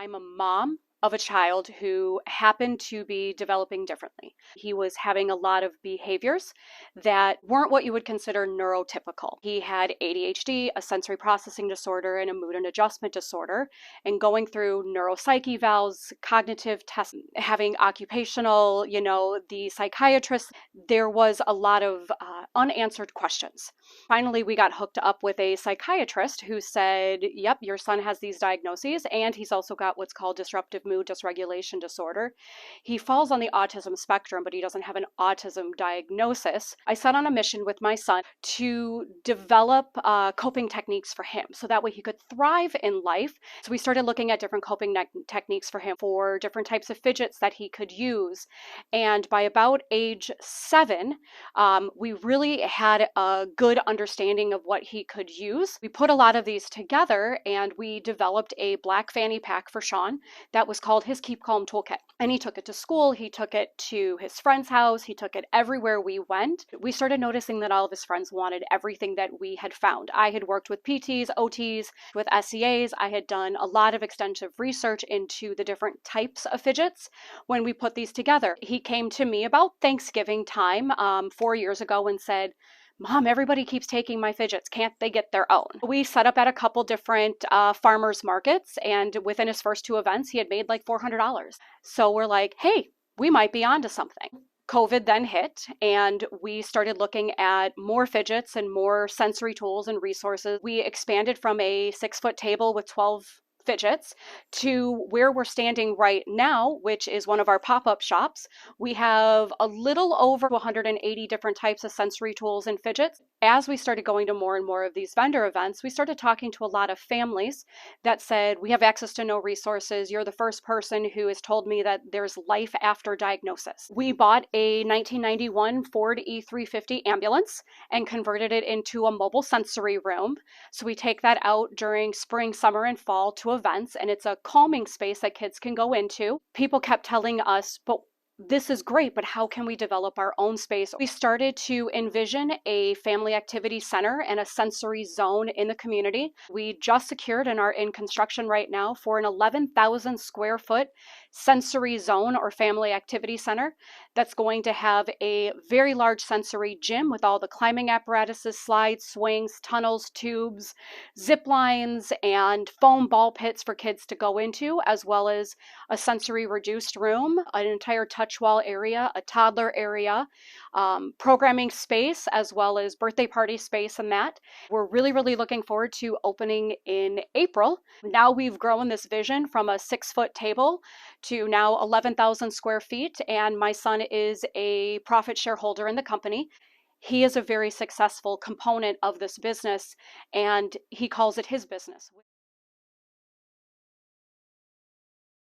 I'm a mom of a child who happened to be developing differently. He was having a lot of behaviors that weren't what you would consider neurotypical. He had ADHD, a sensory processing disorder, and a mood and adjustment disorder, and going through neuropsych evals, cognitive tests, having occupational, the psychiatrist, there was a lot of unanswered questions. Finally, we got hooked up with a psychiatrist who said, yep, your son has these diagnoses, and he's also got what's called disruptive mood dysregulation disorder. He falls on the autism spectrum, but he doesn't have an autism diagnosis. I set on a mission with my son to develop coping techniques for him so that way he could thrive in life. So we started looking at different coping techniques for him, for different types of fidgets that he could use. And by about age 7, we really had a good understanding of what he could use. We put a lot of these together and we developed a black fanny pack for Sean that was called his Keep Calm Toolkit. And he took it to school, he took it to his friend's house, he took it everywhere we went. We started noticing that all of his friends wanted everything that we had found. I had worked with PTs, OTs, with SEAs. I had done a lot of extensive research into the different types of fidgets when we put these together. He came to me about Thanksgiving time 4 years ago and said, Mom, everybody keeps taking my fidgets. Can't they get their own? We set up at a couple different farmers markets, and within his first 2 events, he had made like $400. So we're like, hey, we might be onto something. COVID then hit, and we started looking at more fidgets and more sensory tools and resources. We expanded from a 6-foot table with 12 fidgets to where we're standing right now, which is one of our pop-up shops. We have a little over 180 different types of sensory tools and fidgets. As we started going to more and more of these vendor events, we started talking to a lot of families that said, we have access to no resources. You're the first person who has told me that there's life after diagnosis. We bought a 1991 Ford E350 ambulance and converted it into a mobile sensory room. So we take that out during spring, summer, and fall to events, and it's a calming space that kids can go into. People kept telling us, but this is great, but how can we develop our own space? We started to envision a family activity center and a sensory zone in the community. We just secured and are in construction right now for an 11,000 square foot sensory zone or family activity center that's going to have a very large sensory gym with all the climbing apparatuses, slides, swings, tunnels, tubes, zip lines, and foam ball pits for kids to go into, as well as a sensory reduced room, an entire touch wall area, a toddler area, programming space, as well as birthday party space and that. We're really, really looking forward to opening in April. Now we've grown this vision from a 6-foot table to now 11,000 square feet, and my son is a profit shareholder in the company. He is a very successful component of this business, and he calls it his business.